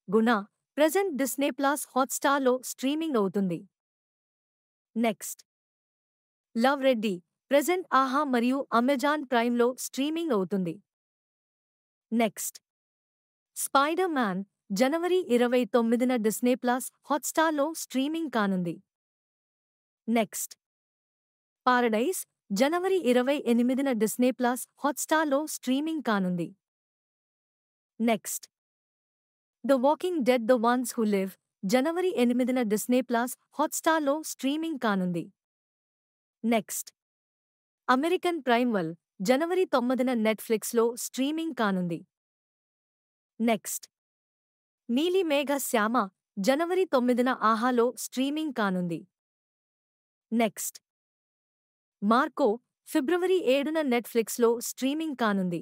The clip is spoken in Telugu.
గుణ ప్రెజెంట్ డిస్నీ ప్లస్ హాట్‌స్టార్‌లో స్ట్రీమింగ్ అవుతుంది. Next love Reddy present Aha మరియు అమెజాన్ ప్రైమ్‌లో స్ట్రీమింగ్ అవుతుంది. నెక్స్ట్ స్పైడర్ మ్యాన్ జనవరి 29న డిస్నీ ప్లస్ హాట్‌స్టార్‌లో స్ట్రీమింగ్ కానుంది. నెక్స్ట్ పారడైజ్ జనవరి 28న డిస్నీ ప్లస్ హాట్‌స్టార్‌లో స్ట్రీమింగ్ కానుంది. Next the walking dead the ones who live జనవరి 8న డిస్నీ ప్లస్ హాట్‌స్టార్‌లో స్ట్రీమింగ్ కానుంది. నెక్స్ట్ అమెరికన్ ప్రైమ్ జనవరి 9న నెట్‌ఫ్లిక్స్‌లో స్ట్రీమింగ్ కానుంది. నెక్స్ట్ నీలి మేఘ శ్యామ జనవరి 9న ఆహాలో స్ట్రీమింగ్ కానుంది. నెక్స్ట్ మార్కో ఫిబ్రవరి 7న నెట్‌ఫ్లిక్స్‌లో స్ట్రీమింగ్ కానుంది.